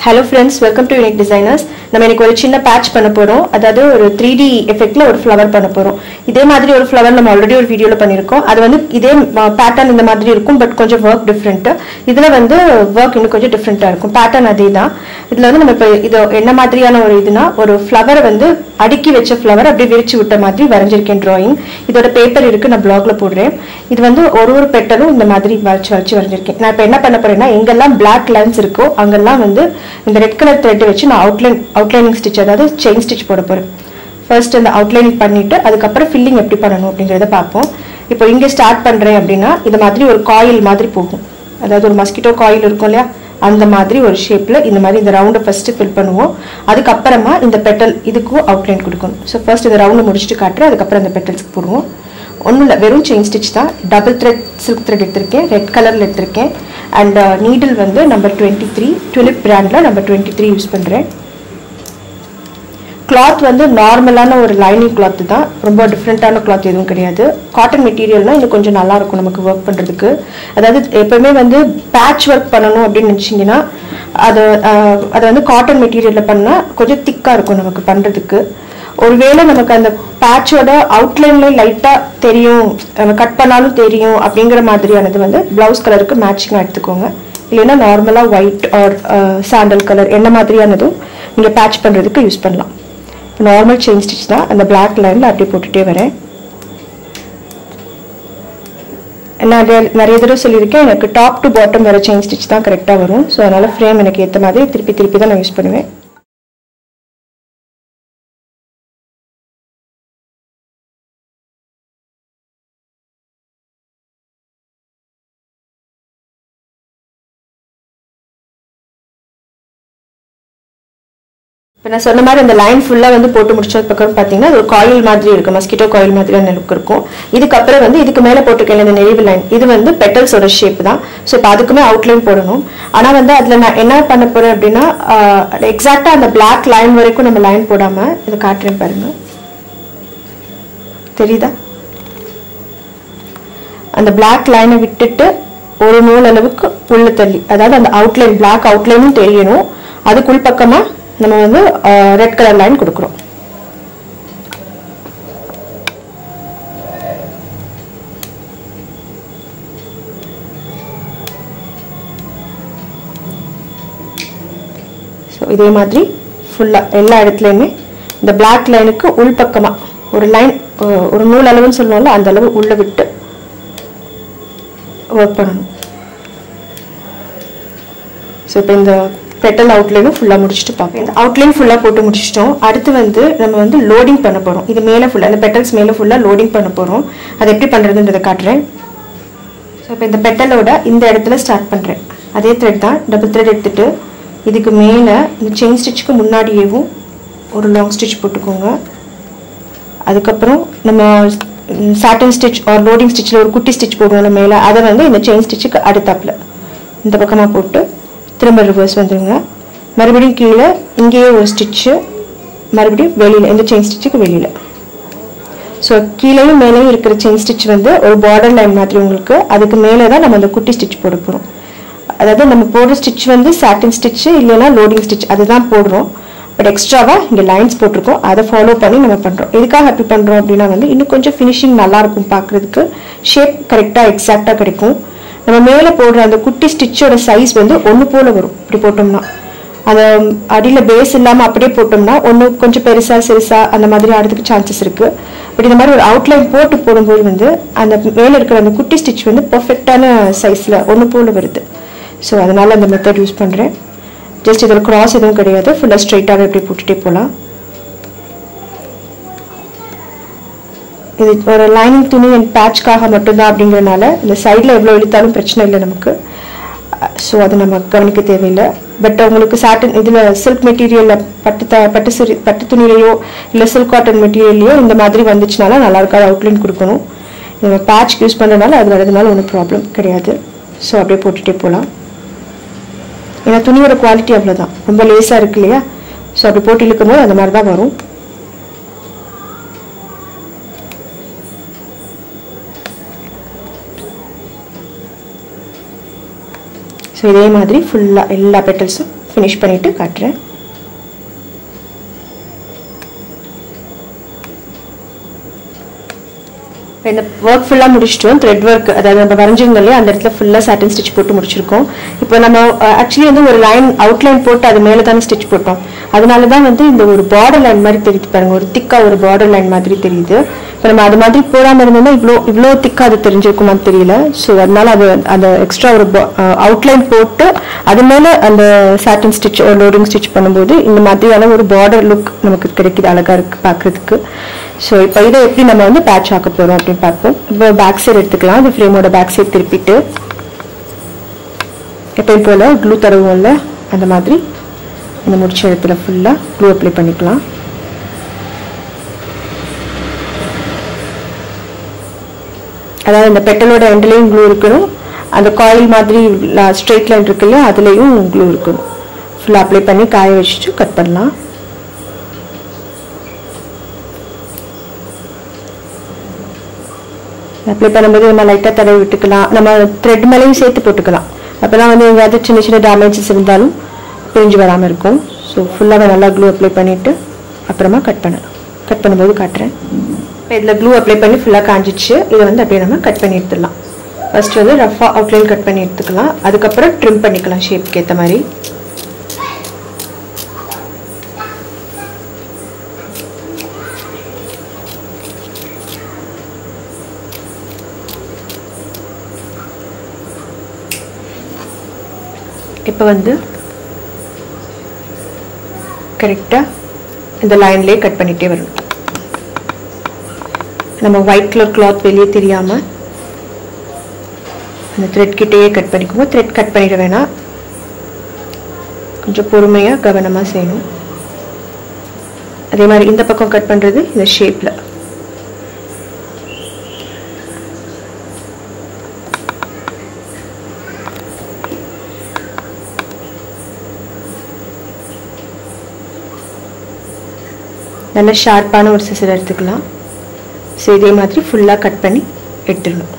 Hello friends, welcome to Unique Designers. நம்ம இன்னைக்கு ஒரு சின்ன patch பண்ண போறோம். அதாவது ஒரு 3D எஃபெக்ட்ல ஒரு flower பண்ண போறோம். இதே மாதிரி ஒரு flower நம்ம ஆல்ரெடி ஒரு வீடியோல பண்ணிருக்கோம். அது வந்து இதே pattern இந்த மாதிரி இருக்கும் பட் கொஞ்சம் work different. இதுல வந்து work இன்னும் கொஞ்சம் different-ஆ இருக்கும். pattern அதேதான். இதுல வந்து நம்ம இப்ப இது என்ன மாதிரியான ஒரு இதுனா ஒரு flower வந்து அடுக்கி வெச்ச flower அப்படியே விரிச்சு விட்ட மாதிரி வரைஞ்சிருக்கேன் drawing. இதோட பேப்பர் இருக்கு நான் blogல போடுறேன். இது வந்து ஒரு பெட்டலும் இந்த மாதிரி வளைச்சு வரைஞ்சிருக்கேன். நான் இப்ப என்ன பண்ண போறேன்னா எங்கெல்லாம் black lines இருக்கோ அங்கெல்லாம் வந்து இந்த ரெட் கலர் த்ரெட் வச்சு நான் அவுட்லைனிங் ஸ்டிட்ச் அதாவது செயின் ஸ்டிட்ச் போட போறேன். ஃபர்ஸ்ட் அந்த அவுட்லைனிங் பண்ணிட்டு அதுக்கு அப்புறம் ஃபில்லிங் எப்படி பண்ணனும் அப்படிங்கறத பாப்போம். இப்போ இங்க ஸ்டார்ட் பண்றேன் அப்படினா இந்த மாதிரி ஒரு காயில் மாதிரி போகும். அதாவது ஒரு மஸ்கிட்டோ காயில் இருக்கும் இல்லையா அந்த மாதிரி ஒரு ஷேப்ல இந்த மாதிரி இந்த ரவுண்ட ஃபர்ஸ்ட் ஃபில் பண்ணுவோம். அதுக்கு அப்புறமா இந்த பெட்டல் இதுக்கு அவுட்லைன் கொடுக்கணும். சோ ஃபர்ஸ்ட் இந்த ரவுண்ட முடிச்சிட்டு காட்றேன். அதுக்கு அப்புறம் இந்த பெட்டல்ஸ்க்கு போடுவோம். ஒண்ணுல வெறும் செயின் ஸ்டிட்ச் தான். டபுள் த்ரெட் சில்க் த்ரெட் எடுத்துர்க்கேன். ரெட் கலர்ல எடுத்துர்க்கேன். and needle வந்து நம்பர் 23 tulip brandல நம்பர் 23 யூஸ் பண்றேன். cloth வந்து நார்மலான ஒரு லைனிங் cloth தான். ரொம்ப டிஃபரண்டான cloth எதுவும் கிடையாது. காட்டன் மெட்டீரியல்னா இது கொஞ்சம் நல்லா இருக்கும் நமக்கு வர்க் பண்றதுக்கு. அதாவது எப்பவுமே வந்து பேட்ச் வர்க் பண்ணனும் அப்படி நினைச்சீங்கனா அது வந்து காட்டன் மெட்டீரியல்ல பண்ணா கொஞ்சம் திக்கா இருக்கும் நமக்கு பண்றதுக்கு. ஒருவேளை நமக்கு அந்த பேட்சோட அவுட்லைன்ல லைட்டா தெரியும் நம்ம கட் பண்ணாலும் தெரியும் அப்படிங்கற மாதிரியானது வந்து ப்ளவுஸ் கலருக்கு மேட்சிங்கா எடுத்துக்கோங்க. இல்லனா நார்மலா ஒயிட் ஆர் சாண்டல் கலர் என்ன மாதிரியானதும் நீங்க பேட்ச் பண்றதுக்கு யூஸ் பண்ணலாம். நார்மல் செயின் ஸ்டிட்ச் தான். அந்த black லைன்ல அப்படியே போட்டுட்டே வரேன். நான் நிறைய தடவை சொல்லியிருக்கேன் எனக்கு டாப் டு பாட்டம் வர செயின் ஸ்டிட்ச் தான் கரெக்டா வரும். சோ அதனால ஃப்ரேம் எனக்கு ஏத்த மாதிரி திருப்பி தான் நான் யூஸ் பண்ணுவேன். இப்போ நான் சொன்ன மாதிரி அந்த லைன் ஃபுல்லா வந்து போட்டு முடிச்சதுக்கு அப்புறம் பாத்தீங்கன்னா ஒரு காயில் மாதிரி இருக்கு. மஸ்கிட்டோ காயில் மாதிரியான லுக் இருக்கும். இதுக்கு அப்புறம் வந்து இதுக்கு மேல போட்டுருக்கேன் இந்த நெரிவ் லைன். இது வந்து பெட்டல்ஸோட ஷேப் தான். சோ இப்போ அதுக்குமே அவுட்லைன் போடணும். ஆனா வந்து அதுல நான் என்ன பண்ண போறேன் அப்படினா எக்ஸாக்ட்டா அந்த black லைன் வரைக்கும் நம்ம லைன் போடாம இத காட்றேன் பாருங்க. தெரியுதா? அந்த black லைனை விட்டுட்டு ஒரு நூல் அளவுக்கு உள்ள தள்ளி அதாவது அந்த அவுட்லைன் black அவுட்லைனும் தெரியணும். அதுக்குள் பக்கமா நம்ம வந்து ரெட் கலர் லைன் கொடுக்கிறோம். சோ இதே மாதிரி ஃபுல்லா எல்லா இடத்துலயுமே இந்த black லைனுக்கு உள் பக்கமா ஒரு லைன் ஒரு நூல் அளவுன்னு சொல்லுவோம்ல அந்த அளவு உள்ள விட்டு வர்க் பண்ணனும். சோ இப்போ இந்த பெட்டல் அவுட்லைன் ஃபுல்லா முடிச்சிட்டு பாப்போம். இந்த அவுட்லைன் ஃபுல்லா போட்டு முடிச்சிட்டோம். அடுத்து வந்து நம்ம வந்து லோடிங் பண்ண போறோம். இது மேல ஃபுல்லா அந்த பெட்டல்ஸ் மேல ஃபுல்லா லோடிங் பண்ண போறோம். அது எப்படி பண்றதுன்றத காட்றேன். சோ இப்போ இந்த பெட்டலோட இந்த இடத்துல ஸ்டார்ட் பண்றேன். அதே த்ரெட் தான் டபுள் த்ரெட் எடுத்துட்டு இதுக்கு மேல இந்த செயின் ஸ்டிட்ச்க்கு முன்னாடியேவும் ஒரு லாங் ஸ்டிட்ச் போட்டுக்கோங்க. அதுக்கு அப்புறம் நம்ம சாட்டின் ஸ்டிட்ச் ஆர் லோடிங் ஸ்டிட்ச்ல ஒரு குட்டி ஸ்டிட்ச் போடுவோம் மேல அத வந்து இந்த செயின் ஸ்டிட்ச்க்கு அடுத்தாப்ல இந்த பக்கமா போட்டு திரும்ப ரிவர்ஸ் வந்துருங்க. மறுபடியும் கீழே இங்கேயே ஒரு ஸ்டிட்ச் மறுபடியும் வெளியில இந்த செயின் ஸ்டிட்ச்க்கு வெளியில. சோ கீழேயும் மேலேயும் இருக்கிற செயின் ஸ்டிட்ச் வந்து ஒரு பார்டர் லைன் மாதிரி உங்களுக்கு. அதுக்கு மேலே தான் நம்ம அந்த குட்டி ஸ்டிட்ச் போட போறோம். அதாவது நம்ம போடுற ஸ்டிட்ச் வந்து சாட்டின் ஸ்டிட்ச் இல்லனா லோடிங் ஸ்டிட்ச் அதுதான் போடுறோம். பட் எக்ஸ்ட்ராவா இங்க லைன்ஸ் போட்டுருக்கோம். அதை ஃபாலோ பண்ணி நம்ம பண்றோம். எதுக்காக அப்படி பண்றோம் அப்படினா வந்து இன்னும் கொஞ்சம் ஃபினிஷிங் நல்லா இருக்கும் பார்க்கிறதுக்கு. ஷேப் கரெக்ட்டா எக்ஸாக்ட்டா கிடைக்கும். நம்ம மேல போடுற அந்த குட்டி ஸ்டிட்சோட சைஸ் வந்து ஒன்னு போல வரும். இப்படி போட்டோம்னா அது அடியில பேஸ் இல்லாம அப்படியே போட்டோம்னா ஒன்னு கொஞ்சம் பெருசா சிறுசா அந்த மாதிரி ஆறதுக்கு சான்சஸ் இருக்கு. பட் இந்த மாதிரி ஒரு அவுட்லைன் போட்டு போடும்போது வந்து அந்த மேல இருக்கிற அந்த குட்டி ஸ்டிட்ச் வந்து பெர்ஃபெக்ட்டான சைஸ்ல ஒன்னு போல வருது. சோ அதனால அந்த மெத்தட் யூஸ் பண்றேன். ஜஸ்ட் இதோட கிராஸ் எதுவும் கிடையாது. ஃபுல்லா ஸ்ட்ரைட்டாவே இப்படி போட்டுட்டே போலாம். இது ஒரு லைனிங் துணி அண்ட் பேட்ச்காக மட்டும் தான் அப்படிங்கறனால இந்த சைடுல எவ்வளவு இழுத்தாலும் பிரச்சனை இல்லை நமக்கு. சோ அது நம்ம கவனிக்க தேவையில்லை. பட் உங்களுக்கு சாட்டின் இதுல சில்க் மெட்டீரியல்ல பட்டு துணியிலயோ இல்ல சில்க் காட்டன் மெட்டீரியல்லையோ இந்த மாதிரி வந்துச்சுனால நல்லா இருக்காது. அவுட்லைன் கொடுக்கணும். நம்ம பேட்ச் யூஸ் பண்றதுனால அது வரதுனால ஒன்றும் ப்ராப்ளம் கிடையாது. சோ அப்படியே போட்டுட்டே போலாம். ஏன்னா துணியோட குவாலிட்டி அவ்வளவுதான். ரொம்ப லேசா இருக்கு இல்லையா? சோ அப்படி போட்டு இழுக்கும்போது அந்த மாதிரி தான் வரும். ஸோ இதே மாதிரி ஃபுல்லாக எல்லா பெட்டல்ஸும் ஃபினிஷ் பண்ணிவிட்டு காட்டுறேன். இந்த ஒர்க் ஃபுல்லாக முடிச்சிட்டோம். த்ரெட் ஒர்க் அதாவது நம்ம வரைஞ்சிருந்தோம் இல்லையா, அந்த இடத்துல ஃபுல்லாக சாட்டின் ஸ்டிச் போட்டு முடிச்சிருக்கோம். இப்போ நம்ம ஆக்சுவலி வந்து ஒரு லைன் அவுட்லைன் போட்டு அது மேலே தானே ஸ்டிச் போட்டோம். அதனால தான் வந்து இந்த ஒரு பார்டர் லைன் மாதிரி தெரியுது பாருங்க, ஒரு திக்காக ஒரு பார்டர் லைன் மாதிரி தெரியுது. இப்போ நம்ம அது மாதிரி போடாமல் இருந்தோம்னா இவ்வளோ திக்காக அது தெரிஞ்சிருக்குமான்னு தெரியல. ஸோ அதனால அது அந்த எக்ஸ்ட்ரா ஒரு அவுட்லைன் போட்டு அது மேலே அந்த சாட்டின் ஸ்டிச் ஒரு லோடிங் ஸ்டிச் பண்ணும்போது இந்த மாதிரியான ஒரு பார்டர் லுக் நமக்கு கிடைக்குது, அழகாக இருக்குது பார்க்குறதுக்கு. ஸோ இப்போ இதை எப்படி நம்ம வந்து பேட்ச் ஆக்க போகிறோம் அப்படின்னு பார்ப்போம். இப்போ பேக் சைடு எடுத்துக்கலாம். இந்த ஃப்ரேமோட பேக் சைடு திருப்பிட்டு எப்பயும் போல் க்ளூ தருவோம்ல, அந்த மாதிரி இந்த முடிச்ச இடத்துல ஃபுல்லாக க்ளூ அப்ளை பண்ணிக்கலாம். அதாவது இந்த பெட்டலோட எண்ட்லேயும் க்ளூ இருக்கணும், அந்த காயில் மாதிரி ஸ்ட்ரெயிட் லைன் இருக்கு இல்லையா அதுலேயும் க்ளூ இருக்கணும். ஃபுல்லாக அப்ளை பண்ணி காய வச்சுட்டு கட் பண்ணலாம். அப்ளை பண்ணும்போது நம்ம லைட்டாக தடவி விட்டுக்கலாம். நம்ம த்ரெட் மேலேயும் சேர்த்து போட்டுக்கலாம். அப்போ தான் வந்து எங்கேயாவது சின்ன சின்ன டேமேஜஸ் இருந்தாலும் பிரிஞ்சு வராமல் இருக்கும். ஸோ ஃபுல்லாக நல்லா க்ளூ அப்ளை பண்ணிவிட்டு அப்புறமா கட் பண்ணலாம். கட் பண்ணும்போது காட்டுறேன். இப்போ இதில் க்ளூ அப்ளை பண்ணி ஃபுல்லாக காஞ்சிச்சு. இதை வந்து அப்படியே நம்ம கட் பண்ணி எடுத்துடலாம். ஃபர்ஸ்ட் வந்து ரஃபாக அவுட்லைன் கட் பண்ணி எடுத்துக்கலாம். அதுக்கப்புறம் ட்ரிம் பண்ணிக்கலாம் ஷேப்க்கு ஏற்ற மாதிரி. இப்போ வந்து கரெக்டாக இந்த லைன்லேயே கட் பண்ணிகிட்டே வரணும். நம்ம ஒயிட் கலர் கிளாத் வெளியே தெரியாமல் அந்த த்ரெட் கிட்டேயே கட் பண்ணிக்குவோம். த்ரெட் கட் பண்ணிட வேணாம், கொஞ்சம் பொறுமையாக கவனமாக செய்யணும். அதே மாதிரி இந்த பக்கம் கட் பண்ணுறது இந்த ஷேப்பில். நல்ல ஷார்ப்பான ஒரு சிசர் எடுத்துக்கலாம். ஸோ இதே மாதிரி ஃபுல்லாக கட் பண்ணி எடுத்துடணும்.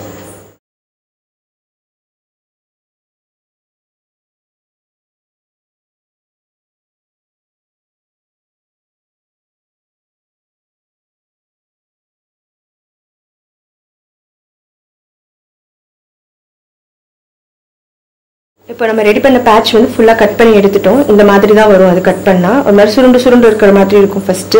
இப்போ நம்ம ரெடி பண்ண பேட்ச் வந்து ஃபுல்லாக கட் பண்ணி எடுத்துட்டோம். இந்த மாதிரி தான் வரும். அது கட் பண்ணால் ஒரு மாதிரி சுருண்டு சுருண்டு இருக்கிற மாதிரி இருக்கும் ஃபஸ்ட்டு.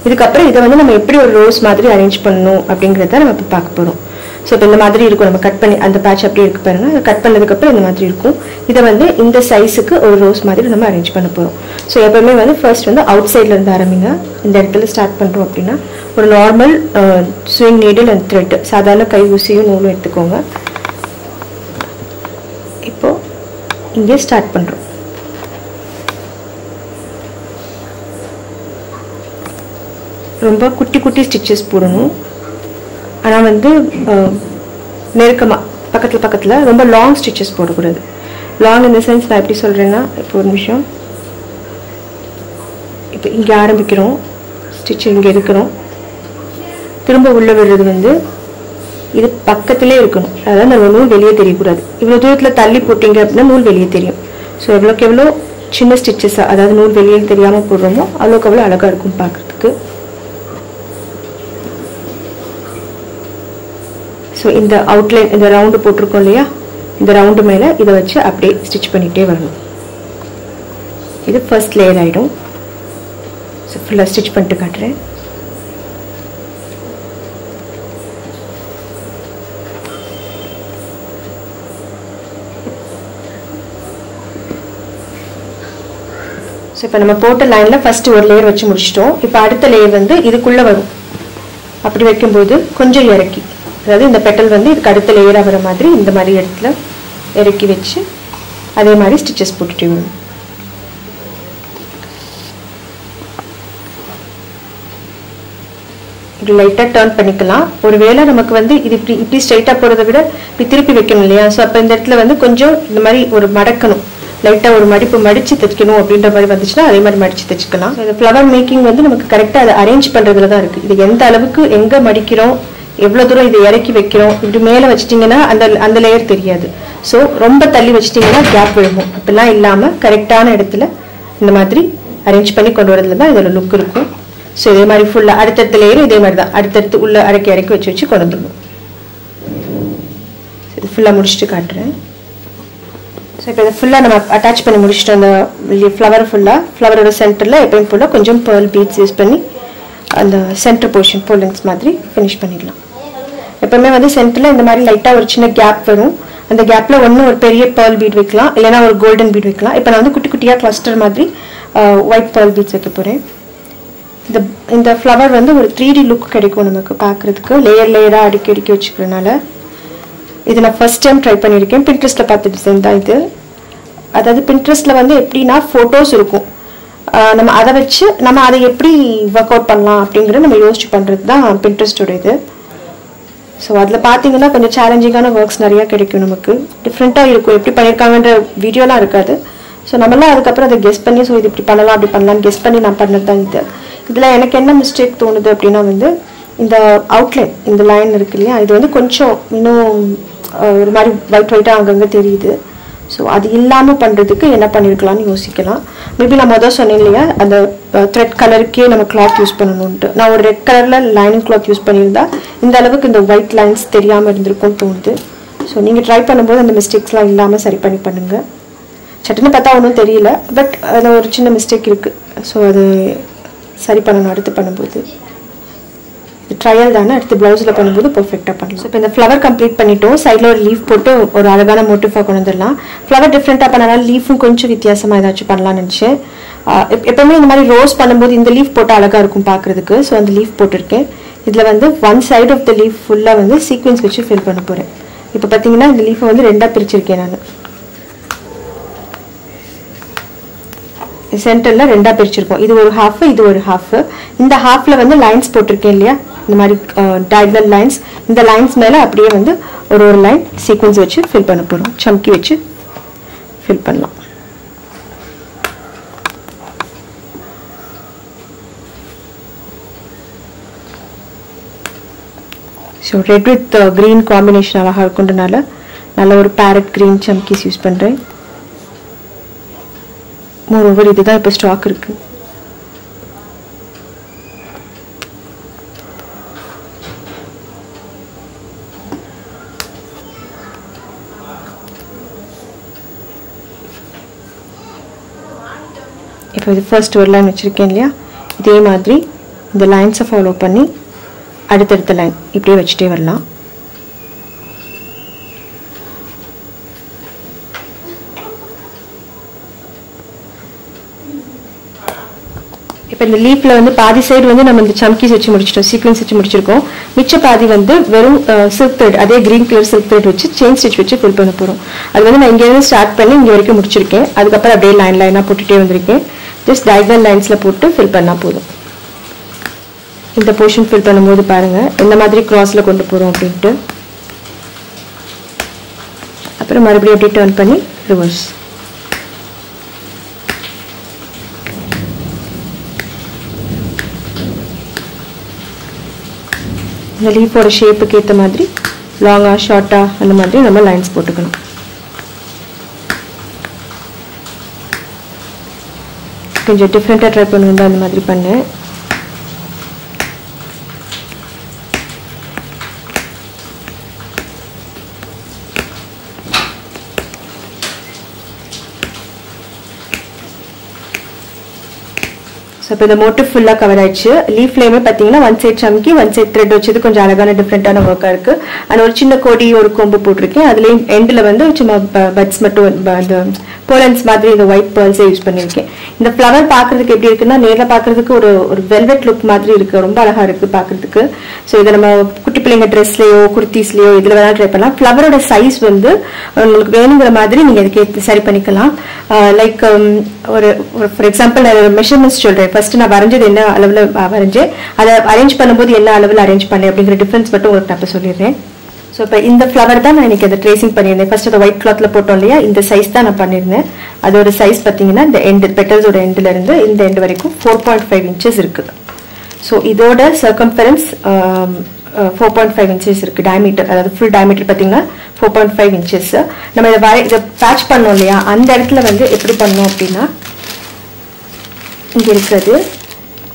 இதுக்கப்புறம் இதை வந்து நம்ம எப்படி ஒரு ரோஸ் மாதிரி அரேஞ்ச் பண்ணணும் அப்படிங்கிறத நம்ம இப்போ பார்க்க போகிறோம். ஸோ இப்போ இந்த மாதிரி இருக்கும். நம்ம கட் பண்ணி அந்த பேட்ச் அப்படியே இருக்கு பாருங்கள். அதை கட் பண்ணதுக்கப்புறம் இந்த மாதிரி இருக்கும். இதை வந்து இந்த சைஸுக்கு ஒரு ரோஸ் மாதிரி நம்ம அரேஞ்ச் பண்ண போகிறோம். ஸோ எப்போவுமே வந்து ஃபர்ஸ்ட் வந்து அவுட் சைட்லேருந்து ஆரம்பிங்க. இந்த இடத்துல ஸ்டார்ட் பண்ணுறோம் அப்படின்னா ஒரு normal swing needle and thread, சாதாரண கை ஊசியும் நூலும் எடுத்துக்கோங்க. இப்போது இங்கே ஸ்டார்ட் பண்ணுறோம். ரொம்ப குட்டி குட்டி ஸ்டிச்சஸ் போடணும். ஆனால் வந்து நெருக்கமாக பக்கத்தில் பக்கத்தில் ரொம்ப லாங் ஸ்டிச்சஸ் போடக்கூடாது. லாங் இந்த சென்ஸ் நான் எப்படி சொல்கிறேன்னா, இப்போ ஒரு நிமிஷம். இப்போ இங்கே ஆரம்பிக்கிறோம், ஸ்டிச் இங்கே இருக்கிறோம், திரும்ப உள்ளே விடுறது வந்து இது பக்கத்திலே இருக்கணும். அதாவது நம்ம நூல் வெளியே தெரியக்கூடாது. இவ்வளோ தூரத்தில் தள்ளி போட்டிங்க அப்படின்னா நூல் வெளியே தெரியும். ஸோ எவ்வளோக்கு எவ்வளோ சின்ன ஸ்டிச்சஸாக அதாவது நூல் வெளியே தெரியாமல் போடுறோமோ அவ்வளோக்கு அவ்வளோ அழகாக இருக்கும் பார்க்குறதுக்கு. ஸோ இந்த அவுட்லைன் இந்த ரவுண்டு போட்டிருக்கோம் இல்லையா, இந்த ரவுண்டு மேலே இதை வச்சு அப்படியே ஸ்டிச் பண்ணிகிட்டே வரணும். இது ஃபர்ஸ்ட் லேயர் ஆகிடும். ஸோ ஃபுல்லாக ஸ்டிச் பண்ணிட்டு காட்டுறேன். ஸோ இப்போ நம்ம போட்ட லைனில் ஃபஸ்ட்டு ஒரு லேயர் வச்சு முடிச்சிட்டோம். இப்போ அடுத்த லேயர் வந்து இதுக்குள்ளே வரும். அப்படி வைக்கும்போது கொஞ்சம் இறக்கி, அதாவது இந்த பெட்டல் வந்து இதுக்கு அடுத்த லேயராக வர மாதிரி இந்த மாதிரி இடத்துல இறக்கி வச்சு அதே மாதிரி ஸ்டிச்சஸ் போட்டுட்டு வரும். இப்படி லைட்டாக டர்ன் பண்ணிக்கலாம். ஒருவேளை நமக்கு வந்து இது இப்படி ஸ்ட்ரைட்டாக போகிறத விட இப்படி திருப்பி வைக்கணும் இல்லையா, ஸோ அப்போ இந்த இடத்துல வந்து கொஞ்சம் இந்த மாதிரி ஒரு மடக்கணும், லைட்டாக ஒரு மடிப்பு மடித்து தைக்கணும் அப்படின்ற மாதிரி வந்துச்சுன்னா அதே மாதிரி மடித்து தைச்சிக்கலாம். இந்த ஃப்ளவர் மேக்கிங் வந்து நமக்கு கரெக்டாக அதை அரேஞ்ச் பண்ணுறதுல தான் இருக்குது. இது எந்த அளவுக்கு எங்கே மடிக்கிறோம், எவ்வளோ தூரம் இதை இறக்கி வைக்கிறோம், இப்படி மேலே வச்சிட்டிங்கன்னா அந்த லேயர் தெரியாது. ஸோ ரொம்ப தள்ளி வச்சிட்டிங்கன்னா கேப் விழுகும். இப்படிலாம் இல்லாமல் கரெக்டான இடத்துல இந்த மாதிரி அரேஞ்ச் பண்ணி கொண்டு வரதுல தான் இதோட லுக் இருக்கும். ஸோ இதே மாதிரி ஃபுல்லாக அடுத்தடுத்த லேயரும் இதே மாதிரி தான் அடுத்தடுத்து உள்ள இறக்கி வச்சு கொண்டு வந்துடணும். இது ஃபுல்லாக முடிச்சுட்டு காட்டுறேன். ஸோ இப்போ இதை ஃபுல்லாக நம்ம அட்டாச் பண்ணி முடிச்சுட்டோம். அந்த ஃப்ளவர் ஃப்ளவரோட சென்டரில் எப்பயும் ஃபுல்லாக கொஞ்சம் பேர்ல் பீட்ஸ் யூஸ் பண்ணி அந்த சென்டர் போர்ஷன் ஃபுல் லென்ஸ் மாதிரி ஃபினிஷ் பண்ணிடலாம். எப்பவுமே வந்து சென்டரில் இந்த மாதிரி லைட்டாக ஒரு சின்ன கேப் வரும். அந்த கேப்பில் ஒன்று ஒரு பெரிய பேர்ல் பீட் வைக்கலாம், இல்லைனா ஒரு கோல்டன் பீட் வைக்கலாம். இப்போ நான் வந்து குட்டி குட்டியாக கிளஸ்டர் மாதிரி ஒயிட் பேர்ல் பீட்ஸ் வைக்க போகிறேன். இந்த ஃப்ளவர் வந்து ஒரு 3D லுக் கிடைக்கும் நமக்கு பார்க்குறதுக்கு, லேயராக அடுக்கி வச்சுக்கிறதுனால. இது நான் ஃபர்ஸ்ட் டைம் ட்ரை பண்ணியிருக்கேன். பின்ட்ரெஸ்ட்டில் பார்த்த டிசைன் தான் இது. அதாவது பின்ட்ரெஸ்ட்டில் வந்து எப்படின்னா ஃபோட்டோஸ் இருக்கும், நம்ம அதை வச்சு நம்ம அதை எப்படி ஒர்க் அவுட் பண்ணலாம் அப்படிங்கிறத நம்ம யோசிச்சு பண்ணுறது தான் பின்ட்ரெஸ்ட்டோட இது. ஸோ அதில் பார்த்தீங்கன்னா கொஞ்சம் சேலஞ்சிங்கான ஒர்க்ஸ் நிறையா கிடைக்கும், நமக்கு டிஃப்ரெண்ட்டாக இருக்கும். எப்படி பண்ணியிருக்காங்கன்ற வீடியோலாம் இருக்காது. ஸோ நம்மளாம் அதுக்கப்புறம் அதை கெஸ் பண்ணி ஸோ இது இப்படி பண்ணலாம் அப்படி பண்ணலாம்னு கெஸ் பண்ணி நான் பண்ணது தான் இது. இதில் எனக்கு என்ன மிஸ்டேக் தோணுது அப்படின்னா வந்து இந்த அவுட்லைன், இந்த லைன் இருக்கு இல்லையா, இது வந்து கொஞ்சம் இன்னும் ஒரு மாதிரி ஒயிட்டாக அங்கங்கே தெரியுது. ஸோ அது இல்லாமல் பண்ணுறதுக்கு என்ன பண்ணியிருக்கலாம்னு யோசிக்கலாம். மேபி நான் மொதல் சொன்னேன் இல்லையா, அந்த த்ரெட் கலருக்கே நம்ம கிளாத் யூஸ் பண்ணணுன்ட்டு. நான் ஒரு ரெட் கலரில் லைனிங் கிளாத் யூஸ் பண்ணியிருந்தா இந்த அளவுக்கு இந்த ஒயிட் லைன்ஸ் தெரியாமல் இருந்திருக்கும்னு தோணுது. ஸோ நீங்கள் ட்ரை பண்ணும்போது அந்த மிஸ்டேக்ஸ்லாம் இல்லாமல் சரி பண்ணுங்கள். சட்டுன்னு பார்த்தா ஒன்றும் தெரியல, பட் அது ஒரு சின்ன மிஸ்டேக் இருக்குது. ஸோ அது சரி பண்ணணும் அடுத்து பண்ணும்போது. இது ட்ரையல் தானே, அடுத்து ப்ளவுஸில் பண்ணும்போது பர்ஃபெக்டாக பண்ணலாம். ஸோ இப்போ இந்த ஃப்ளவர் கம்ப்ளீட் பண்ணிட்டோம். சைடில் ஒரு லீஃப் போட்டு ஒரு அழகான மோட்டிஃபாக கொண்டு வந்துடலாம். ஃப்ளவர் டிஃப்ரெண்ட்டாக பண்ணனால லீஃபும் கொஞ்சம் வித்தியாசமாக ஏதாச்சும் பண்ணலாம்னு நினச்சேன். எப்பவுமே இந்த மாதிரி ரோஸ் பண்ணும்போது இந்த லீஃப் போட்டு அழகாக இருக்கும் பார்க்குறதுக்கு. ஸோ அந்த லீஃப் போட்டிருக்கேன். இதில் வந்து one side of the leaf ஃபுல்லாக வந்து சீக்வென்ஸ் வச்சு ஃபில் பண்ண போகிறேன். இப்போ பார்த்தீங்கன்னா இந்த லீஃபை வந்து ரெண்டாக பிரிச்சிருக்கேன் நான். சென்டரில் ரெண்டாக பிரிச்சிருக்கோம். இது ஒரு ஹாஃப், இது ஒரு ஹாஃப். இந்த ஹாஃபில் வந்து லைன்ஸ் போட்டிருக்கேன் இல்லையா, இந்த மாதிரி டயகனல் லைன்ஸ். இந்த லைன்ஸ் மேலே அப்படியே வந்து ஒரு லைன் சீக்வென்ஸ் வச்சு ஃபில் பண்ண போகிறோம். சம்கி வச்சு ஃபில் பண்ணலாம். So red with green combination அழகாக இருக்குன்றனால நல்ல ஒரு பேரட் க்ரீன் சம்கிஸ் யூஸ் பண்ணுறேன். மோரோவர் இதுதான் இப்போ ஸ்டாக் இருக்கு. இப்போ இது ஃபர்ஸ்ட் ஒரு லைன் வச்சிருக்கேன் இல்லையா, இதே மாதிரி இந்த லைன்ஸை ஃபாலோ பண்ணி அடுத்தடுத்த லைன் இப்படியே வச்சுட்டே வரலாம். இப்போ இந்த லீஃப்ல வந்து பாதி சைடு வந்து நம்ம இந்த சம்கிஸ் வச்சு முடிச்சிட்டோம், சீக்வென்ஸ் வச்சு முடிச்சிருக்கோம். மிச்ச பாதி வந்து வெறும் சில்க் த்ரெட், அதே கிரீன் கலர் சில்க் த்ரெட் வச்சு செயின் ஸ்டிச் வச்சு ஃபில் பண்ண போகிறோம். அது வந்து நான் இங்கேருந்து ஸ்டார்ட் பண்ணி இங்கே வரைக்கும் முடிச்சிருக்கேன். அதுக்கப்புறம் அப்படியே லைனாக போட்டுகிட்டே வந்திருக்கேன். ஜஸ்ட் டயகனல் லைன்ஸில் போட்டு ஃபில் பண்ணால் போதும். இந்த போர்ஷன் ஃபில் பண்ணும்போது பாருங்கள் எந்த மாதிரி கிராஸில் கொண்டு போகிறோம் அப்படின்ட்டு. அப்புறம் மறுபடியும் அப்படியே டர்ன் பண்ணி ரிவர்ஸ். இந்த லீஃபோட ஷேப்புக்கு ஏற்ற மாதிரி லாங்காக ஷார்ட்டாக அந்த மாதிரி நம்ம லைன்ஸ் போட்டுக்கணும். கொஞ்சம் டிஃப்ரெண்ட்டாக ட்ரை பண்ணுவோம், அந்த மாதிரி பண்ணேன். ஸோ இப்போ இந்த மோட்டிவ் ஃபுல்லாக கவர் ஆயிடுச்சு. லீஃப்லேயுமே பார்த்தீங்கன்னா ஒன் சைட் சம்கி ஒன் சைட் த்ரெட் வச்சது கொஞ்சம் அழகான டிஃப்ரெண்ட்டான ஒர்க்காக இருக்குது. அண்ட் ஒரு சின்ன கொடி ஒரு கொம்பு போட்டிருக்கேன். அதுலேயும் எண்டில் வந்து சும்மா பட்ஸ் மட்டும் அந்த போலன்ஸ் மாதிரி இந்த ஒயிட் பேர்ல்ஸே யூஸ் பண்ணியிருக்கேன். இந்த ஃப்ளவர் பார்க்குறதுக்கு எப்படி இருக்குன்னா நேரில் பார்க்குறதுக்கு ஒரு வெல்வெட் லுக் மாதிரி இருக்குது, ரொம்ப அழகாக இருக்குது பார்க்குறதுக்கு. ஸோ இதை நம்ம குட்டி பிள்ளைங்க ட்ரெஸ்லேயோ குர்த்திஸ்லேயோ இதில் வேணாலும் ட்ரை பண்ணலாம். ஃப்ளவரோட சைஸ் வந்து உங்களுக்கு வேணுங்கிற மாதிரி நீங்கள் இதுக்கு சரி பண்ணிக்கலாம். லைக் ஒரு ஃபார் எக்ஸாம்பிள் நான் மெஷர்மெண்ட்ஸ் சொல்கிறேன். ஃபர்ஸ்ட் நான் வரைஞ்சது என்ன அளவில் வரைஞ்சேன், அதை அரேஞ்ச் பண்ணும்போது என்ன அளவில் அரேஞ்ச் பண்ணேன் அப்படிங்கிற டிஃப்ரென்ஸ் மட்டும் உங்களுக்கு நான் இப்போ சொல்லிடுறேன். ஸோ இப்போ இந்த ஃப்ளவர் தான் நான் இன்னைக்கு அதை ட்ரேசிங் பண்ணியிருந்தேன். ஃபர்ஸ்ட் அதை ஒயிட் கிளாத்தில் போட்டோம் இல்லையா, இந்த சைஸ் தான் நான் பண்ணியிருந்தேன். அதோட சைஸ் பார்த்தீங்கன்னா இந்த எண்டு பெட்டல்ஸோட எண்டில் இருந்து இந்த எண்டு வரைக்கும் 4.5 inches இருக்குது. ஸோ இதோட சர்க்கம்ஃபரன்ஸ் 4.5 inches இருக்கு டயமீட்டர். அதாவது ஃபுல் டயமீட்டர் பார்த்தீங்கன்னா 4.5 inches. நம்ம இதை பேட்ச் பண்ணோம் இல்லையா, அந்த இடத்துல வந்து எப்படி பண்ணோம் அப்படின்னா, இங்கே இருக்கிறது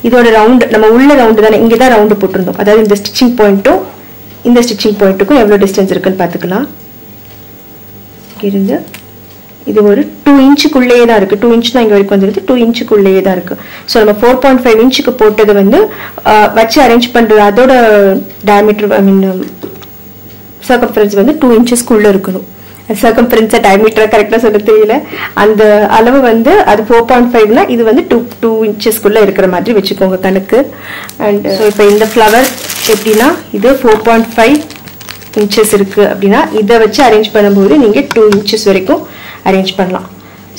இதோட ரவுண்டு, நம்ம உள்ள ரவுண்டு தானே, இங்கே தான் ரவுண்டு போட்டிருந்தோம். அதாவது இந்த ஸ்டிச்சிங் பாயிண்ட்டும் இந்த ஸ்டிச்சிங் பாயிண்ட்டுக்கும் எவ்வளோ டிஸ்டன்ஸ் இருக்குன்னு பார்த்துக்கலாம். இருந்து இது ஒரு 2 inchக்குள்ளேயே தான் இருக்குது. 2 inch தான் இங்கே வரைக்கும் வந்துருக்கு. 2 inchக்குள்ளேயே தான் இருக்குது. ஸோ நம்ம 4.5 inchக்கு போட்டது வந்து வச்சு அரேஞ்ச் பண்ணுறது, அதோட டயமீட்டர் சர்க்கம்ஃபரன்ஸ் வந்து 2 inchesக்குள்ளே இருக்கணும். சர்க்கம்ஃபரன்ஸை டயமீட்டரை கரெக்டாக சொல்ல தெரியல. அந்த அளவு வந்து அது 4.5னா இது வந்து 2 inchesக்குள்ளே இருக்கிற மாதிரி வச்சுக்கோங்க கணக்கு. அண்ட் ஸோ இப்போ இந்த ஃப்ளவர் எப்படின்னா, இது 4.5 inches இருக்குது அப்படின்னா இதை வச்சு அரேஞ்ச் பண்ணும்போது நீங்கள் 2 inches வரைக்கும் அரேஞ்ச் பண்ணலாம்.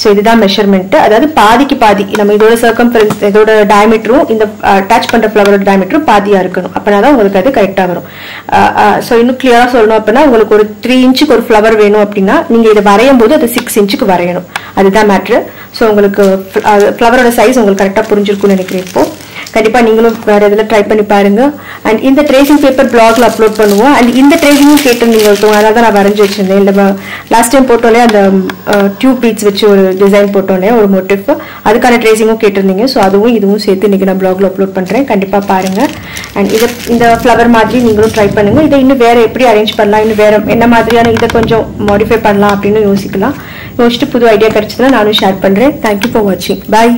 ஸோ இதுதான் மெஷர்மெண்ட்டு. அதாவது பாதிக்கு பாதி, நம்ம இதோட சர்க்கம்ஃபரன்ஸ், இதோட டயமீட்டரும் இந்த அட்டாச் பண்ணுற ஃப்ளவரோட டயமீட்டரும் பாதியாக இருக்கணும். அப்படின்னா தான் உங்களுக்கு அது கரெக்டாக வரும். ஸோ இன்னும் கிளியராக சொல்லணும் அப்படின்னா, உங்களுக்கு ஒரு 3 inchக்கு ஒரு ஃப்ளவர் வேணும் அப்படின்னா நீங்கள் இதை வரையும் போது அது 6 inchக்கு வரையணும். அதுதான் மேட்ரு. ஸோ உங்களுக்கு ஃப்ளவரோட சைஸ் உங்களுக்கு கரெக்டாக புரிஞ்சிருக்கும்னு நினைக்கிறேன். இப்போ கண்டிப்பாக நீங்களும் வேறு இதில் ட்ரை பண்ணி பாருங்க. அண்ட் இந்த ட்ரேசிங் பேப்பர் பிளாக்ல அப்லோட் பண்ணுவோம். அண்ட் இந்த ட்ரேசிங்கும் கேட்டிருந்தீங்க ஒருத்தவங்க, அதனால தான் நான் வரைஞ்சி வச்சிருந்தேன். இந்த லாஸ்ட் டைம் போட்டோன்னே அந்த டியூப் பீட்ஸ் வச்சு ஒரு டிசைன் போட்டோன்னே ஒரு மோட்டிவ், அதுக்கான ட்ரேசிங்கும் கேட்டிருந்தீங்க. ஸோ அதுவும் இதுவும் சேர்த்து இன்றைக்கி நான் பிளாக்ல அப்லோட் பண்ணுறேன். கண்டிப்பாக பாருங்கள். அண்ட் இந்த ஃப்ளவர் மாதிரி நீங்களும் ட்ரை பண்ணுங்கள். இதை இன்னும் வேறு எப்படி அரேஞ்ச் பண்ணலாம், இன்னும் வேறு என்ன மாதிரியான இதை கொஞ்சம் மாடிஃபை பண்ணலாம் அப்படின்னு யோசிக்கலாம். யோசிச்சுட்டு புது ஐடியா கிடைச்சதுன்னா நானும் ஷேர் பண்ணுறேன். தேங்க்யூ ஃபார் வாட்சிங். பாய்.